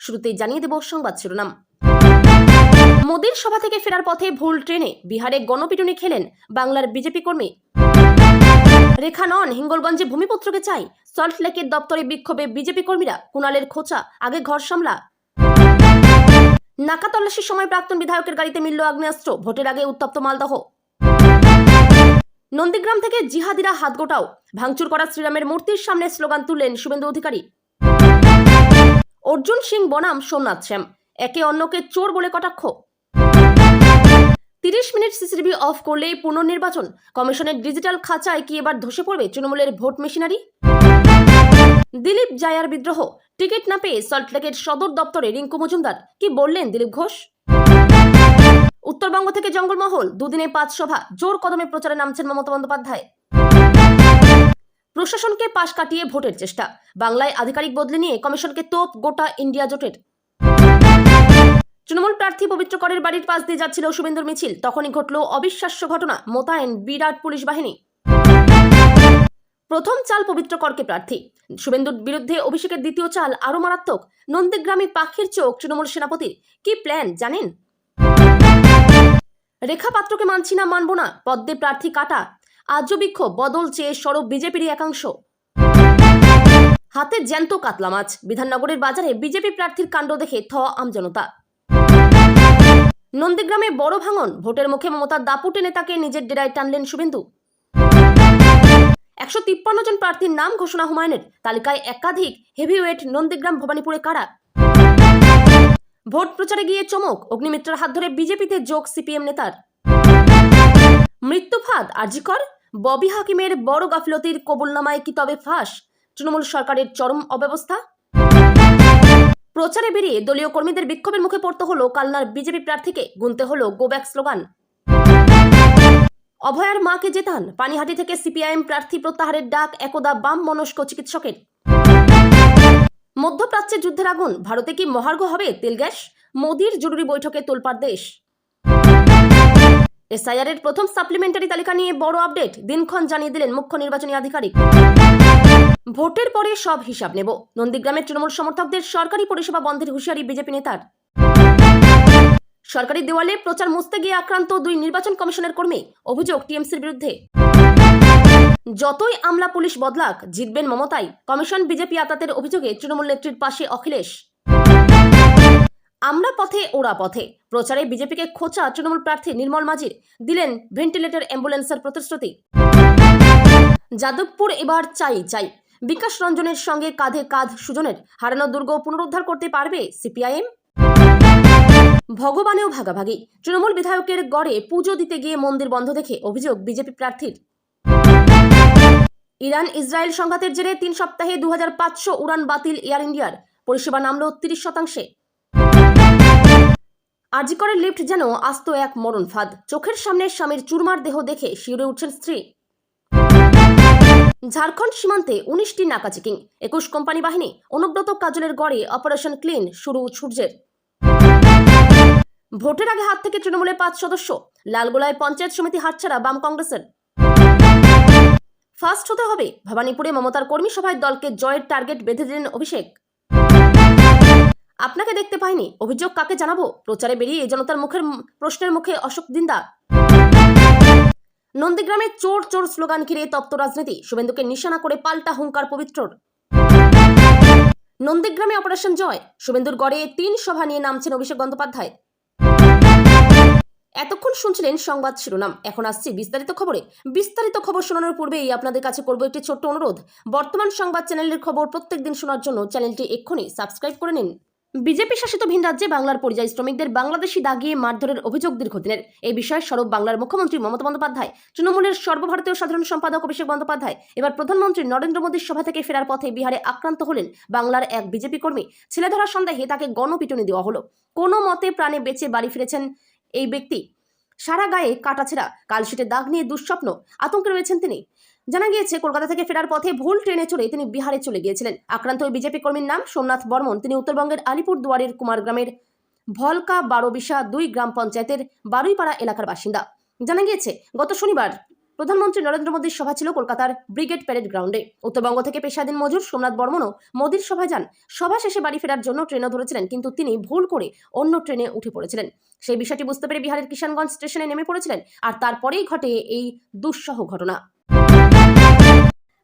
শুরুতেই জানিয়ে দেব সংবাদ শিরোনাম। মোদির সভা থেকে ফেরার পথে ভুল ট্রেনে বিহারে গণপিটুনি খেলেন বাংলার বিজেপি কর্মী। রেখা নন, হিঙ্গলগঞ্জে ভূমিপুত্রকে চাই। সল্টলেকের দপ্তরে বিক্ষোভে বিজেপি কর্মীরা। কুণালের খোঁচা, আগে ঘর সামলা। নাকা তল্লাশির সময় প্রাক্তন বিধায়কের গাড়িতে মিলল আগ্নেয়াস্ত্র। ভোটের আগে উত্তপ্ত মালদহ। নন্দীগ্রাম থেকে জিহাদিরা হাত গোটাও। ভাঙচুর করা শ্রীরামের মূর্তির সামনে স্লোগান তুললেন শুভেন্দু অধিকারী। অর্জুন সিং বনাম সোমনাথ শ্যাম, একে অন্যকে চোর বলে কটাক্ষ। 30 মিনিট সিসিটিভি অফ করলেই পুনর্নির্বাচন। কমিশনের ডিজিটাল খাঁচায় কি এবার ধসে পড়বে তৃণমূলের ভোট মেশিনারি? দিলীপ জায়ার বিদ্রোহ, টিকিট না পেয়ে সল্টলেকের সদর দপ্তরে রিঙ্কু মজুমদার। কি বললেন দিলীপ ঘোষ? উত্তরবঙ্গ থেকে জঙ্গলমহল, দুদিনে 5 সভা। জোর কদমে প্রচারে নামছেন মমতা বন্দ্যোপাধ্যায়। প্রশাসনকে পাশ কাটিয়ে ভোটের চেষ্টা। বাংলায় আধিকারিক বদলি নিয়ে কমিশনকে তোপ গোটা ইন্ডিয়া জোটের। তৃণমূল প্রার্থী পবিত্র করের বাড়ির পাশ দিয়ে যাচ্ছিল শুভেন্দুর মিছিল, তখনই ঘটল অবিশ্বাস্য ঘটনা। মোতায়েন বিরাট পুলিশ বাহিনী। প্রথম চাল পবিত্র করকে প্রার্থী। শুভেন্দুর বিরুদ্ধে অভিষেকের দ্বিতীয় চাল আরো মারাত্মক। নন্দীগ্রামে পাখির চোখ তৃণমূল সেনাপতির। কি প্ল্যান জানেন? রেখা পাত্রকে মানছি না, মানব না, পদ্মে প্রার্থী কাটা। আজও বিক্ষোভ, বদল চেয়ে সরব বিজেপির একাংশ। হাতে জ্যান্ত কাতলা মাছ। বিধাননগরের বাজারে বিজেপি প্রার্থীর কাণ্ড দেখে থ আমজনতা। নন্দীগ্রামে বড় ভাঙন। ভোটের মুখে মমতার দাপুটে নেতাকে নিজের ডেরায় টানলেন শুভেন্দু। 153 জন প্রার্থীর নাম ঘোষণা হুমায়ুনের। তালিকায় একাধিক হেভিওয়েট। নন্দীগ্রাম ভবানীপুরে কারা? ভোট প্রচারে গিয়ে চমক। অগ্নিমিত্রের হাত ধরে বিজেপিতে যোগ সিপিএম নেতার। মৃত্যু ফাঁদ আরজিকর। ববি হাকিমের বড় গাফিলতির কবুলনামায় কি তবে ফাঁস? তৃণমূল সরকারের চরম অব্যবস্থা। প্রচারে বেরিয়ে দলীয় কর্মীদের বিক্ষোভের মুখে পড়তে হলো কালনার বিজেপি প্রার্থীকে। গুনতে হলো গো ব্যাক স্লোগান। অভয়ার মাকে জেতান। পানিহাটি থেকে সিপিআইএম প্রার্থী প্রত্যাহারের ডাক একদা বাম মনস্ক চিকিৎসকের। মধ্যপ্রাচ্যে যুদ্ধের আগুন। ভারতে কি মহার্ঘ হবে তেল গ্যাস? মোদির জরুরি বৈঠকে তোলপাড় দেশ। এসআইআর এর প্রথম সাপ্লিমেন্টারি তালিকা নিয়ে বড় আপডেট। দিনক্ষণ জানিয়ে দিলেন মুখ্য নির্বাচনী আধিকারিক। ভোটের পরে সব হিসাব নেব। নন্দীগ্রামের তৃণমূল সমর্থকদের সরকারি পরিষেবা বন্ধের হুঁশিয়ারি বিজেপি নেতার। সরকারি দেওয়ালে প্রচার মুছতে গিয়ে আক্রান্ত 2 নির্বাচন কমিশনের কর্মী। অভিযোগ টিএমসির বিরুদ্ধে। যতই আমলা পুলিশ বদলাক, জিতবেন মমতাই। কমিশন বিজেপি আতাতের অভিযোগে তৃণমূল নেত্রীর পাশে অখিলেশ। আমরা পথে ওরা পথে। প্রচারে বিজেপিকে খোঁচা তৃণমূল প্রার্থী নির্মল মাঝির। দিলেন ভেন্টিলেটর অ্যাম্বুলেন্সের প্রতিশ্রুতি। যাদবপুর এবার চাই চাই। বিকাশ রঞ্জনের সঙ্গে কাঁধে কাঁধ সুজনের। হারানো দুর্গ পুনরুদ্ধার করতে পারবে সিপিআইএম? ভগবানেও ভাগাভাগি। তৃণমূল বিধায়কের গড়ে পুজো দিতে গিয়ে মন্দির বন্ধ দেখে অভিযোগ বিজেপি প্রার্থীর। ইরান ইসরায়েল সংঘাতের জেরে 3 সপ্তাহে 2500 উড়ান বাতিল এয়ার ইন্ডিয়ার। পরিষেবা নামল 30%। আরজিকরের লিফট যেন আস্ত এক মরণ ফাঁদ। চোখের সামনে স্বামীর চুরমার দেহ দেখে শিউরে উঠছেন স্ত্রী। ঝাড়খণ্ড সীমান্তে 19টি নাকা চেকিং। 21 কোম্পানি বাহিনী। অনুব্রত কাজলের গড়ে অপারেশন ক্লিন শুরু সূর্যের। ভোটের আগে হাত থেকে তৃণমূলের 5 সদস্য। লালগোলায় পঞ্চায়েত সমিতি হাতছাড়া বাম কংগ্রেসের। ফার্স্ট হতে হবে। ভবানীপুরে মমতার কর্মী সভায় দলকে জয়ের টার্গেট বেঁধে দিলেন অভিষেক। আপনাকে দেখতে পাইনি, অভিযোগ কাকে জানাবো? প্রচারে বেরিয়ে জনতার মুখের প্রশ্নের মুখে অশোক দিন্দা। নন্দীগ্রামে চোর চোর স্লোগান ঘিরে তপ্ত রাজনীতি। শুভেন্দুকে নিশানা করে পাল্টা হুঙ্কার পবিত্রর। নন্দীগ্রামে অপারেশন জয়। শুভেন্দুর গড়ে 3 সভা নিয়ে নামছেন অভিষেক বন্দ্যোপাধ্যায়। এতক্ষণ শুনছিলেন সংবাদ শিরোনাম। এখন আসছি বিস্তারিত খবরে। বিস্তারিত খবর শোনানোর পূর্বেই আপনাদের কাছে করব একটি ছোট্ট অনুরোধ। বর্তমান সংবাদ চ্যানেলের খবর প্রত্যেকদিন শোনার জন্য চ্যানেলটি এক্ষুনি সাবস্ক্রাইব করে নিন। বিজেপি শাসিত ভিন রাজ্যে বাংলার পরিযায়ী শ্রমিকদের বাংলাদেশি দাগিয়ে মারধরের অভিযোগ দীর্ঘদিনের। এই বিষয়ে সরব বাংলার মুখ্যমন্ত্রী মমতা বন্দ্যোপাধ্যায়। তৃণমূলের সর্বভারতীয় সাধারণ সম্পাদক অভিষেক বন্দ্যোপাধ্যায় এবার প্রধানমন্ত্রী নরেন্দ্র মোদীর সভা থেকে ফেরার পথে বিহারে আক্রান্ত হলেন বাংলার এক বিজেপি কর্মী। ছেলেধরা সন্দেহে তাকে গণপিটুনি দেওয়া হলো। কোনো মতে প্রাণে বেঁচে বাড়ি ফিরেছেন এই ব্যক্তি। সারা গায়ে কাটাছেঁড়া, কালশিটে দাগ নিয়ে দুঃস্বপ্ন, আতঙ্কে রয়েছেন তিনি। জানা গিয়েছে কলকাতা থেকে ফেরার পথে ভুল ট্রেনে চড়ে তিনি বিহারে চলে গিয়েছিলেন। আক্রান্ত ওই বিজেপি কর্মীর নাম সোমনাথ বর্মন। তিনি উত্তরবঙ্গের আলিপুর দুয়ারের কুমারগ্রামের ভলকা 12 বিশা 2 গ্রাম পঞ্চায়েতের বারুইপাড়া এলাকার বাসিন্দা। জানা গিয়েছে গত শনিবার প্রধানমন্ত্রী নরেন্দ্র মোদীর সভা ছিল কলকাতার ব্রিগেড প্যারেড গ্রাউন্ডে। উত্তরবঙ্গ থেকে পেশাধীন মজুর সোমনাথ বর্মনও মোদীর সভায় যান। সভা শেষে বাড়ি ফেরার জন্য ট্রেনও ধরেছিলেন, কিন্তু তিনি ভুল করে অন্য ট্রেনে উঠে পড়েছিলেন। সেই বিষয়টি বুঝতে পেরে বিহারের কিষানগঞ্জ স্টেশনে নেমে পড়েছিলেন, আর তারপরেই ঘটে এই দুঃসহ ঘটনা।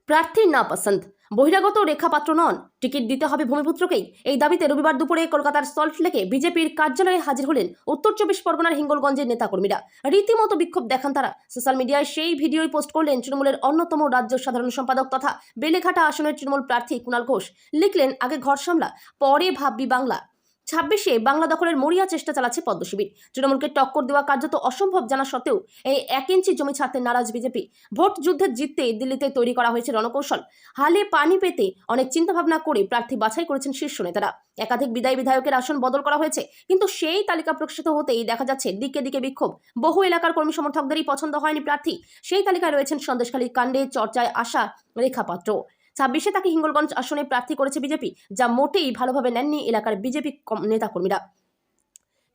প্রার্থীর না পছন্দ, বহিরাগত রেখাপাত্র নন, টিকিট দিতে হবে ভূমিপুত্রকেই। এই দাবিতে রবিবার দুপুরে কলকাতার সল্টলেকে বিজেপির কার্যালয়ে হাজির হলেন উত্তর চব্বিশ পরগনার হিঙ্গলগঞ্জের নেতাকর্মীরা। রীতিমতো বিক্ষোভ দেখান তারা। সোশ্যাল মিডিয়ায় সেই ভিডিওই পোস্ট করলেন তৃণমূলের অন্যতম রাজ্য সাধারণ সম্পাদক তথা বেলেঘাটা আসনের তৃণমূল প্রার্থী কুণাল ঘোষ। লিখলেন, আগে ঘর সামলা, পরে ভাববি বাংলা। 26-এ বাংলা দখলের মরিয়া চেষ্টা চালাচ্ছে পদ্ম শিবির। তৃণমূলকে টক্কর দেওয়া কার্যত অসম্ভব জানা সত্ত্বেও এই 1 ইঞ্চি জমি ছাড়তে নারাজ বিজেপি। ভোট যুদ্ধে জিততে দিল্লিতে তৈরি করা হয়েছে রণকৌশল। হালে পানি পেতে অনেক চিন্তাভাবনা করে প্রার্থী বাছাই করেছেন শীর্ষ নেতারা। একাধিক বিদায়ী বিধায়কের আসন বদল করা হয়েছে, কিন্তু সেই তালিকা প্রকাশিত হতেই দেখা যাচ্ছে দিকে দিকে বিক্ষোভ। বহু এলাকার কর্মী সমর্থকদেরই পছন্দ হয়নি প্রার্থী। সেই তালিকায় রয়েছেন সন্দেশখালীর কাণ্ডে চর্চায় আসা রেখাপাত্র। 26-এ তাকে হিঙ্গলগঞ্জ আসনে প্রার্থী করেছে বিজেপি, যা মোটেই ভালোভাবে নেননি এলাকার বিজেপি নেতাকর্মীরা।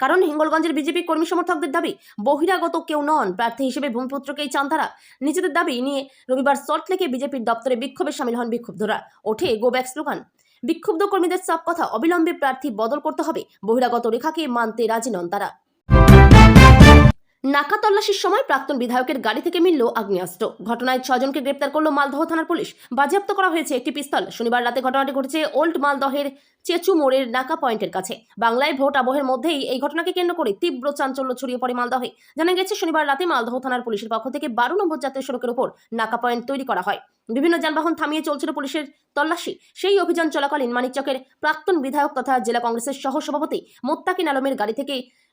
কারণ হিঙ্গলগঞ্জের বিজেপি কর্মী সমর্থকদের দাবি, বহিরাগত কেউ নন, প্রার্থী হিসেবে ভূমিপুত্রকেই চান তারা। নিজেদের দাবি নিয়ে রবিবার সল্টলেকে বিজেপির দপ্তরে বিক্ষোভে সামিল হন বিক্ষুব্ধরা। ওঠে গো ব্যাক স্লোগান। বিক্ষুব্ধ কর্মীদের সব কথা, অবিলম্বে প্রার্থী বদল করতে হবে, বহিরাগত রেখাকে মানতে রাজি নন তারা। নাকা তল্লাশির সময় প্রাক্তন বিধায়কের গাড়ি থেকে মিলল আগ্নেয়াস্ত্র। ঘটনায় 6 জনকে গ্রেপ্তার করল মালদহ থানার পুলিশ। বাজেয়াপ্ত করা হয়েছে একটি পিস্তল। শনিবার রাতে ঘটনাটি ঘটেছে ওল্ড মালদহের চেচু মোড়ের নাকা পয়েন্টের কাছে। বাংলায় ভোট আবহের মধ্যেই এই ঘটনাকে কেন্দ্র করে তীব্র চাঞ্চল্য ছড়িয়ে পড়ে মালদহে। জানা গেছে, শনিবার রাতে মালদহ থানার পুলিশের পক্ষ থেকে 12 নম্বর জাতীয় সড়কের উপর নাকা পয়েন্ট তৈরি করা হয়। বিভিন্ন যানবাহন থামিয়ে চলছিল পুলিশের তল্লাশি। সেই অভিযান চলাকালীন মানিকচকের প্রাক্তন বিধায়ক তথা জেলা কংগ্রেসের সহ সভাপতি মোত্তাকিন আলমের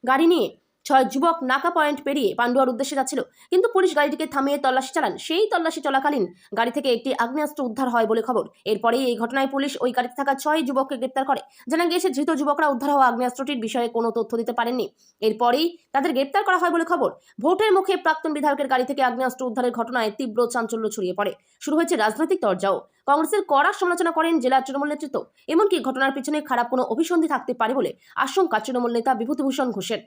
গাড়ি নিয়ে 6 যুবক নাকা পয়েন্ট পেরিয়ে পান্ডুয়ার উদ্দেশ্যে যাচ্ছিল, কিন্তু পুলিশ গাড়িটিকে থামিয়ে তল্লাশি চালান। সেই তল্লাশি চলাকালীন গাড়ি থেকে একটি আগ্নেয়াস্ত্র উদ্ধার হয় বলে খবর। এরপরেই এই ঘটনায় পুলিশ ওই গাড়িতে থাকা 6 যুবককে গ্রেপ্তার করে। জানা গিয়েছে, ধৃত যুবকরা উদ্ধার হওয়া আগ্নেয়াস্ত্রটির বিষয়ে কোনো তথ্য দিতে পারেননি। এরপরেই তাদের গ্রেপ্তার করা হয় বলে খবর। ভোটের মুখে প্রাক্তন বিধায়কের গাড়ি থেকে আগ্নেয়াস্ত্র উদ্ধারের ঘটনায় তীব্র চাঞ্চল্য ছড়িয়ে পড়ে। শুরু হয়েছে রাজনৈতিক তরজাও। কংগ্রেসের কড়া সমালোচনা করেন জেলা তৃণমূল নেতৃত্ব। এমনকি ঘটনার পিছনে খারাপ কোনো অভিসন্ধি থাকতে পারে বলে আশঙ্কা তৃণমূল নেতা বিভূতিভূষণ ঘোষের।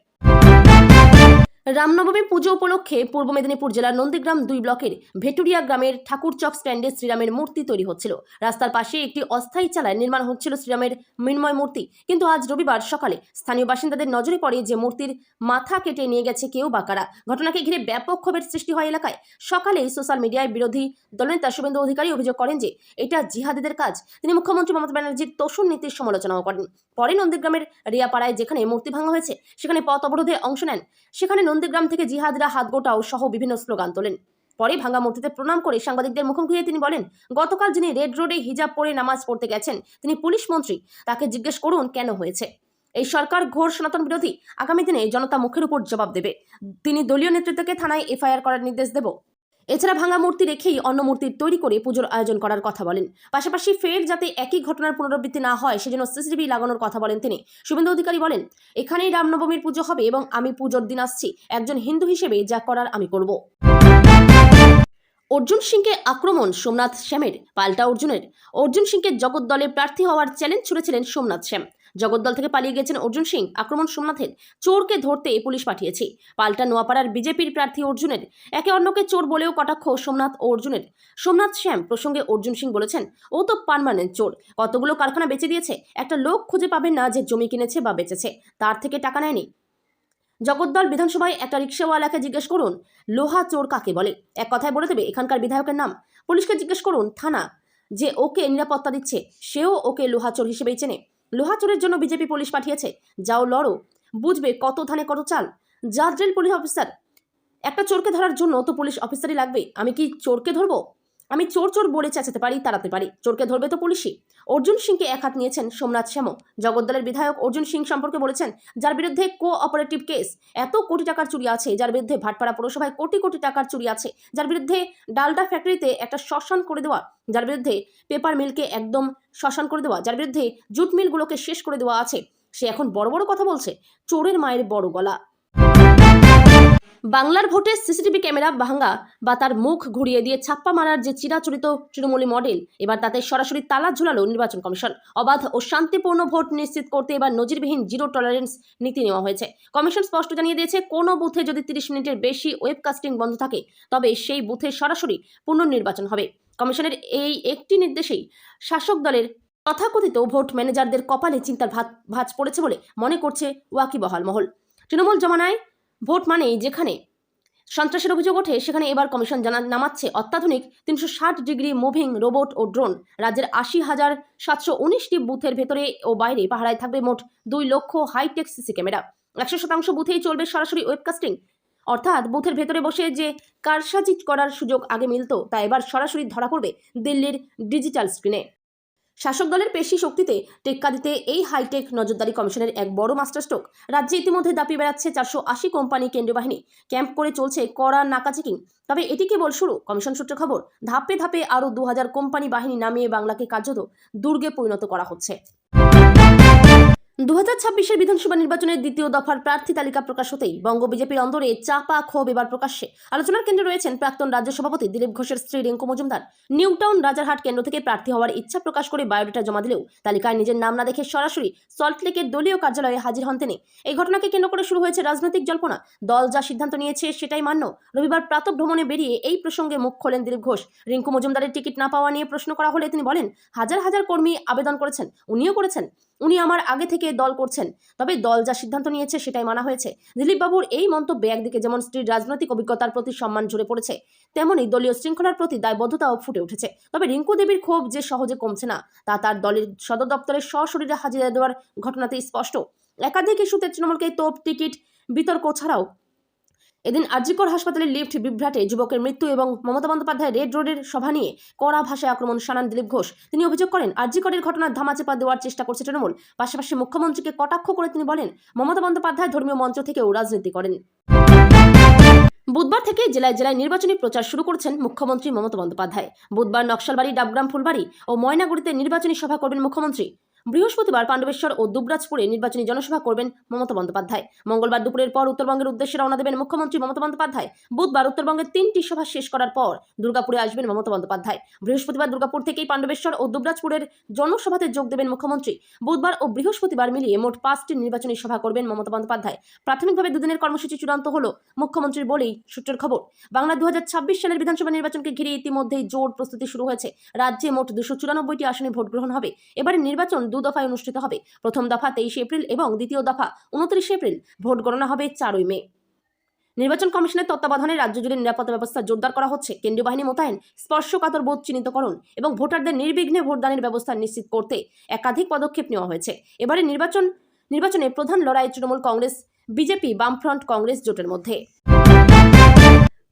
রামনবমী পুজো উপলক্ষে পূর্ব মেদিনীপুর জেলার নন্দীগ্রাম 2 ব্লকের ভেটুরিয়া গ্রামের ঠাকুরচক স্ট্যান্ডে শ্রীরামের মূর্তি তৈরি হচ্ছিল। রাস্তার পাশে একটি অস্থায়ী চালায় নির্মাণ হচ্ছিল শ্রীরামের মৃন্ময় মূর্তি। কিন্তু আজ রবিবার সকালে স্থানীয় বাসিন্দাদের নজরে পড়ে যে মূর্তির মাথা কেটে নিয়ে গেছে কেউ বা কারা। ঘটনাকে ঘিরে ব্যাপক ক্ষোভের সৃষ্টি হয় এলাকায়। সকালেই সোশ্যাল মিডিয়ায় বিরোধী দলনেতা শুভেন্দু অধিকারী অভিযোগ করেন যে এটা জিহাদিদের কাজ। তিনি মুখ্যমন্ত্রী মমতা ব্যানার্জির তোষণ নীতির সমালোচনাও করেন। পরে নন্দীগ্রামের রিয়াপাড়ায় যেখানে মূর্তি ভাঙা হয়েছে সেখানে পথ অবরোধে অংশ নেন। সেখানে নন্দীগ্রাম থেকে জিহাদরা হাত গোটাও সহ বিভিন্ন স্লোগান তোলেন। পরে ভাঙা মূর্তিতে প্রণাম করে সাংবাদিকদের মুখোমুখি তিনি বলেন, গতকাল যিনি রেড রোডে হিজাব পরে নামাজ পড়তে গেছেন তিনি পুলিশ মন্ত্রী, তাকে জিজ্ঞেস করুন কেন হয়েছে। এই সরকার ঘোর সনাতন বিরোধী। আগামী দিনে জনতা মুখের উপর জবাব দেবে। তিনি দলীয় নেতৃত্বকে থানায় এফআইআর করার নির্দেশ দেব। এছাড়া ভাঙা মূর্তি রেখেই অন্য মূর্তি তৈরি করে পুজোর আয়োজন করার কথা বলেন। পাশাপাশি ফের যাতে একই ঘটনার পুনরাবৃত্তি না হয় সেজন্য সিসিটিভি লাগানোর কথা বলেন তিনি। শুভেন্দু অধিকারী বলেন, এখানেই রামনবমীর পুজো হবে এবং আমি পুজোর দিন আসছি। একজন হিন্দু হিসেবে যা করার আমি করব। অর্জুন সিংকে আক্রমণ সোমনাথ শ্যামের, পাল্টা অর্জুনের। অর্জুন সিংকে জগদ্দলে প্রার্থী হওয়ার চ্যালেঞ্জ ছুড়েছিলেন সোমনাথ শ্যাম। জগদ্দল থেকে পালিয়ে গেছেন অর্জুন সিং। আক্রমণ সোমনাথের। চোরকে ধরতে পুলিশ পাঠিয়েছে। পাল্টা নোয়াপাড়ার বিজেপির প্রার্থী অর্জুনের। একে অন্যকে চোর বলেও কটাক্ষ সোমনাথ ও অর্জুনের। সোমনাথ শ্যাম প্রসঙ্গে অর্জুন সিং বলেছেন, ও তো পার্মানেন্ট চোর। কতগুলো কারখানা বেচে দিয়েছে। একটা লোক খুঁজে পাবেন না যে জমি কিনেছে বা বেচেছে, তার থেকে টাকা নেয়নি। জগদ্দল বিধানসভায় একটা রিক্সাওয়ালাকে জিজ্ঞেস করুন লোহা চোর কাকে বলে, এক কথায় বলে দেবে এখানকার বিধায়কের নাম। পুলিশকে জিজ্ঞেস করুন থানা যে ওকে নিরাপত্তা দিচ্ছে, সেও ওকে লোহা চোর হিসেবেই চেনে। লোহা চোরের জন্য বিজেপি পুলিশ পাঠিয়েছে। যাও লড়ো, বুঝবে কত ধানে কত চাল। জাজরেল পুলিশ অফিসার। একটা চোরকে ধরার জন্য তো পুলিশ অফিসারই লাগবে। আমি কি চোরকে ধরবো? আমি চোর চোর বলে চেঁচাতে পারি, তাড়াতে পারি। চোরকে ধরবে তো পুলিশই। অর্জুন সিংকে এক হাত নিয়েছেন সোমনাথ শ্যামও। জগদ্দলের বিধায়ক অর্জুন সিং সম্পর্কে বলেছেন, যার বিরুদ্ধে কোঅপারেটিভ কেস, এত কোটি টাকার চুরি আছে, যার বিরুদ্ধে ভাটপাড়া পৌরসভায় কোটি কোটি টাকার চুরি আছে, যার বিরুদ্ধে ডালডা ফ্যাক্টরিতে একটা শ্মশান করে দেওয়া, যার বিরুদ্ধে পেপার মিলকে একদম শ্মশান করে দেওয়া, যার বিরুদ্ধে জুট মিলগুলোকে শেষ করে দেওয়া আছে, সে এখন বড় বড় কথা বলছে। চোরের মায়ের বড় গলা। বাংলার ভোটে সিসিটিভি ক্যামেরা ভাঙা বা তার মুখ ঘুরিয়ে দিয়ে ছাপ্পা মারার যে চিরাচরিত তৃণমূলী মডেল, এবার তাতে সরাসরি তালা ঝুলালো নির্বাচন কমিশন। অবাধ ও শান্তিপূর্ণ ভোট নিশ্চিত করতে এবার নজিরবিহীন জিরো টলারেন্স নীতি নেওয়া হয়েছে। কমিশন স্পষ্ট জানিয়ে দিয়েছে, কোনো বুথে যদি 30 মিনিটের বেশি ওয়েবকাস্টিং বন্ধ থাকে তবে সেই বুথে সরাসরি পুনর্নির্বাচন হবে। কমিশনের এই একটি নির্দেশেই শাসক দলের তথাকথিত ভোট ম্যানেজারদের কপালে চিন্তার ভাঁজ পড়েছে বলে মনে করছে ওয়াকিবহাল মহল। তৃণমূল জমানায় ভোট মানেই যেখানে সন্ত্রাসের অভিযোগ ওঠে, সেখানে এবার কমিশন নামাচ্ছে অত্যাধুনিক 360 ডিগ্রি মুভিং রোবট ও ড্রোন। রাজ্যের 80,719টি বুথের ভেতরে ও বাইরে পাহারায় থাকবে মোট 2 লক্ষ হাইটেক সিসি ক্যামেরা। 100% বুথেই চলবে সরাসরি ওয়েবকাস্টিং, অর্থাৎ বুথের ভেতরে বসে যে কারসাজি করার সুযোগ আগে মিলত তা এবার সরাসরি ধরা পড়বে দিল্লির ডিজিটাল স্ক্রিনে। শাসক দলের পেশি শক্তিতে টেক্কা দিতে এই হাইটেক নজরদারি কমিশনের এক বড় মাস্টারস্ট্রোক। রাজ্যে ইতিমধ্যে দাপিয়ে বেড়াচ্ছে 480 কোম্পানি কেন্দ্রীয় বাহিনী, ক্যাম্প করে চলছে কড়া নাকা চেকিং। তবে এটি কেবল শুরু। কমিশন সূত্রে খবর, ধাপে ধাপে আরও 2000 কোম্পানি বাহিনী নামিয়ে বাংলাকে কার্যত দুর্গে পরিণত করা হচ্ছে। 2026 বিধানসভা নির্বাচনের দ্বিতীয় দফার প্রার্থী তালিকা প্রকাশ হতেই বঙ্গ বিজেপির অন্দরে চাপা ক্ষোভ এবার প্রকাশ্যে। আলোচনার কেন্দ্রে রয়েছেন প্রাক্তন রাজ্য সভাপতি দিলীপ ঘোষের স্ত্রী রিঙ্কু মজুমদার। নিউটাউন রাজারহাট কেন্দ্র থেকে প্রার্থী হওয়ার ইচ্ছা প্রকাশ করে বায়োডাটা জমা দিলেও তালিকায় নিজের নাম না দেখে সরাসরি সল্টলেকের দলীয় কার্যালয়ে হাজির হন তিনি। এই ঘটনাকে কেন্দ্র করে শুরু হয়েছে রাজনৈতিক জল্পনা। দল যা সিদ্ধান্ত নিয়েছে সেটাই মান্য। রবিবার প্রাতঃভ্রমণে বেরিয়ে এই প্রসঙ্গে মুখ খোলেন দিলীপ ঘোষ। রিঙ্কু মজুমদারের টিকিট না পাওয়া নিয়ে প্রশ্ন করা হলে তিনি বলেন, হাজার হাজার কর্মী আবেদন করেছেন, উনিও করেছেন, উনি আমার আগে থেকে দল করছেন, তবে দল যা সিদ্ধান্ত নিয়েছে সেটাই মানা হয়েছে। দিলীপ বাবুর এই মন্তব্যে একদিকে যেমন স্ত্রীর রাজনৈতিক অভিজ্ঞতার প্রতি সম্মান ঝরে পড়েছে, তেমনই দলীয় শৃঙ্খলার প্রতি দায়বদ্ধতাও ফুটে উঠেছে। তবে রিঙ্কু দেবীর ক্ষোভ যে সহজে কমছে না তা তার দলের সদর দপ্তরে সশরীরে হাজিরা দেওয়ার ঘটনাতেই স্পষ্ট। একাধিক ইস্যুতে তৃণমূলকে তোপ টিকিট বিতর্ক ছাড়াও এদিন আরজিকর হাসপাতালের লিফট বিভ্রাটে যুবকের মৃত্যু এবং মমতা বন্দ্যোপাধ্যায় রেড রোডের সভা নিয়ে কড়া ভাষায় আক্রমণ শানান দিলীপ ঘোষ। তিনি অভিযোগ করেন, আরজিকরের ঘটনার ধামাচাপা দেওয়ার চেষ্টা করছে তৃণমূল। পাশাপাশি মুখ্যমন্ত্রীকে কটাক্ষ করে তিনি বলেন, মমতা বন্দ্যোপাধ্যায় ধর্মীয় মঞ্চ থেকেও রাজনীতি করেন। বুধবার থেকে জেলায় জেলায় নির্বাচনী প্রচার শুরু করেছেন মুখ্যমন্ত্রী মমতা বন্দ্যোপাধ্যায়। বুধবার নকশালবাড়ি, ডাবগ্রাম, ফুলবাড়ি ও ময়নাগুড়িতে নির্বাচনী সভা করবেন মুখ্যমন্ত্রী। বৃহস্পতিবার পাণ্ডবেশ্বর ও দুবরাজপুরে নির্বাচনী জনসভা করবেন মমতা বন্দ্যোপাধ্যায়। মঙ্গলবার দুপুরের পর উত্তরবঙ্গের উদ্দেশ্যে রওনা দেবেন মুখ্যমন্ত্রী মমতা বন্দ্যোপাধ্যায়। বুধবার উত্তরবঙ্গের 3টি সভা শেষ করার পর দুর্গাপুরে আসবেন মমতা বন্দ্যোপাধ্যায়। বৃহস্পতিবার দুর্গাপুর থেকেই পাণ্ডবেশ্বর ও দুবরাজপুরের জনসভাতে যোগ দেবেন মুখ্যমন্ত্রী। বুধবার ও বৃহস্পতিবার মিলিয়ে মোট 5টি নির্বাচনী সভা করবেন মমতা বন্দ্যোপাধ্যায়। প্রাথমিকভাবে দুদিনের কর্মসূচি চূড়ান্ত হলো মুখ্যমন্ত্রীর বলেই সূত্রের খবর। বাংলা 2026 সালের বিধানসভা নির্বাচনকে ঘিরে ইতিমধ্যেই জোর প্রস্তুতি শুরু হয়েছে। রাজ্যে মোট 294টি আসনে ভোট গ্রহণ হবে। এবারে নির্বাচন 2 দফায় অনুষ্ঠিত হবে। প্রথম দফা 23 এপ্রিল এবং দ্বিতীয় দফা 29 এপ্রিল। ভোট গণনা হবে 4 মে। নির্বাচন কমিশনের তত্ত্বাবধানে রাজ্য জুড়ে নিরাপত্তা ব্যবস্থা জোরদার করা হচ্ছে। কেন্দ্রীয় বাহিনী মোতায়েন, স্পর্শকাতর বুথ চিহ্নিতকরণ এবং ভোটারদের নির্বিঘ্নে ভোটদানের ব্যবস্থা নিশ্চিত করতে একাধিক পদক্ষেপ নেওয়া হয়েছে। এবারে নির্বাচনে প্রধান লড়াই তৃণমূল কংগ্রেস, বিজেপি, বামফ্রন্ট, কংগ্রেস জোটের মধ্যে।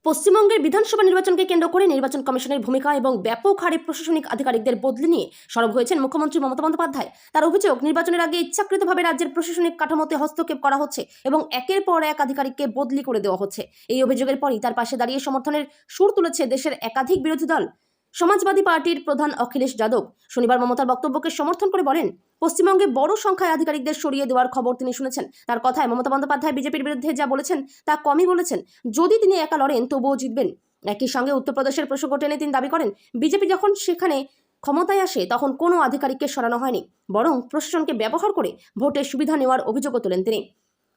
পশ্চিমবঙ্গের বিধানসভা নির্বাচনকে কেন্দ্র করে নির্বাচন কমিশনের ভূমিকা এবং ব্যাপক হারে প্রশাসনিক আধিকারিকদের বদলি নিয়ে সরব হয়েছেন মুখ্যমন্ত্রী মমতা বন্দ্যোপাধ্যায়। তার অভিযোগ, নির্বাচনের আগে ইচ্ছাকৃতভাবে রাজ্যের প্রশাসনিক কাঠামোতে হস্তক্ষেপ করা হচ্ছে এবং একের পর এক আধিকারিককে বদলি করে দেওয়া হচ্ছে। এই অভিযোগের পরই তার পাশে দাঁড়িয়ে সমর্থনের সুর তুলেছে দেশের একাধিক বিরোধী দল। সমাজবাদী পার্টির প্রধান অখিলেশ যাদব শনিবার মমতার বক্তব্যকে সমর্থন করে বলেন, পশ্চিমবঙ্গে বড় সংখ্যায় আধিকারিকদের সরিয়ে দেওয়ার খবর তিনি শুনেছেন। তার কথায় মমতা বন্দ্যোপাধ্যায় বিজেপির বিরুদ্ধে যা বলেছেন তা কমই বলেছেন। যদি তিনি একা লড়েন তবুও জিতবেন। একই সঙ্গে উত্তরপ্রদেশের প্রসঙ্গ টেনে তিনি দাবি করেন, বিজেপি যখন সেখানে ক্ষমতায় আসে তখন কোনো আধিকারিককে সরানো হয়নি, বরং প্রশাসনকে ব্যবহার করে ভোটের সুবিধা নেওয়ার অভিযোগও তোলেন তিনি।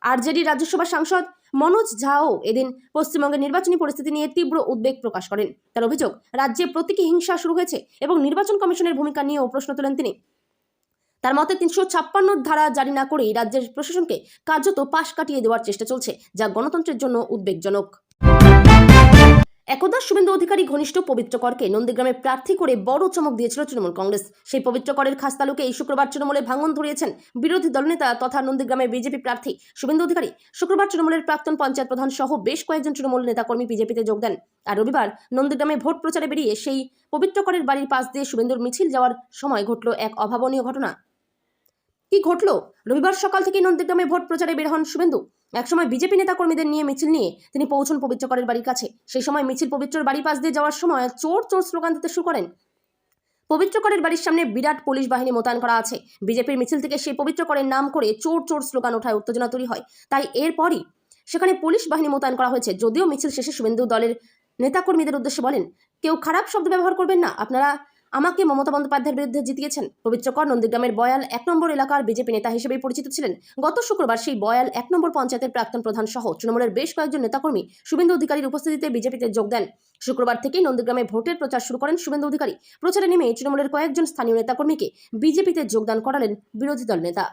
আরজেডি রাজ্যসভা সাংসদ মনোজ ঝাও এদিন পশ্চিমবঙ্গের নির্বাচনী পরিস্থিতি নিয়ে তীব্র উদ্বেগ প্রকাশ করেন। তার অভিযোগ, রাজ্যে প্রতীকী হিংসা শুরু হয়েছে এবং নির্বাচন কমিশনের ভূমিকা নিয়েও প্রশ্ন তোলেন তিনি। তার মতে 356 ধারা জারি না করেই রাজ্যের প্রশাসনকে কার্যত পাশ কাটিয়ে দেওয়ার চেষ্টা চলছে, যা গণতন্ত্রের জন্য উদ্বেগজনক। একদা শুভেন্দু অধিকারী ঘনিষ্ঠ পবিত্র করকে নন্দীগ্রামে প্রার্থী করে বড় চমক দিয়েছিল তৃণমূল কংগ্রেস। সেই পবিত্র করের খাস তালুকে এই শুক্রবার তৃণমূলে ভাঙন ধরিয়েছেন বিরোধী দলনেতা তথা নন্দীগ্রামের বিজেপি প্রার্থী শুভেন্দু অধিকারী। শুক্রবার তৃণমূলের প্রাক্তন পঞ্চায়েত প্রধান সহ বেশ কয়েকজন তৃণমূল নেতাকর্মী বিজেপিতে যোগ দেন। আর রবিবার নন্দীগ্রামে ভোট প্রচারে বেরিয়ে সেই পবিত্র করের বাড়ির পাশ দিয়ে শুভেন্দুর মিছিল যাওয়ার সময় ঘটল এক অভাবনীয় ঘটনা। কি ঘটল? রবিবার সকাল থেকে নন্দীগ্রামে ভোট প্রচারে বের হন শুভেন্দু। একসময় বিজেপি নেতাকর্মীদের নিয়ে মিছিল নিয়ে তিনি পৌঁছন পবিত্রকরের বাড়ির কাছে। সেই সময় মিছিল পবিত্রর বাড়ির পাশ দিয়ে যাওয়ার সময় চোর চোর স্লোগান দিতে শুরু করেন। পবিত্রকরের বাড়ির সামনে বিরাট পুলিশ বাহিনী মোতায়েন করা আছে। বিজেপির মিছিল থেকে সেই পবিত্রকরের নাম করে চোর চোর স্লোগান ওঠায় উত্তেজনা তৈরি হয়। তাই এরপরই সেখানে পুলিশ বাহিনী মোতায়েন করা হয়েছে। যদিও মিছিল শেষে শুভেন্দু দলের নেতাকর্মীদের উদ্দেশ্যে বলেন, কেউ খারাপ শব্দ ব্যবহার করবেন না, আপনারা আমাকে মমতা বন্দ্যোপাধ্যায়ের বিরুদ্ধে জিতিয়েছেন। পবিত্রকর নন্দীগ্রামের বয়াল 1 নম্বর এলাকার বিজেপি নেতা হিসেবেই পরিচিত ছিলেন। গত শুক্রবার সেই বয়াল 1 নম্বর পঞ্চায়েতের প্রাক্তন প্রধান সহ তৃণমূলের বেশ কয়েকজন নেতাকর্মী শুভেন্দু অধিকারীর উপস্থিতিতে বিজেপিতে যোগ দেন। শুক্রবার থেকেই নন্দীগ্রামে ভোটের প্রচার শুরু করেন শুভেন্দু অধিকারী। প্রচারে নেমে তৃণমূলের কয়েকজন স্থানীয় নেতাকর্মীকে বিজেপিতে যোগদান করালেন বিরোধী দল নেতা।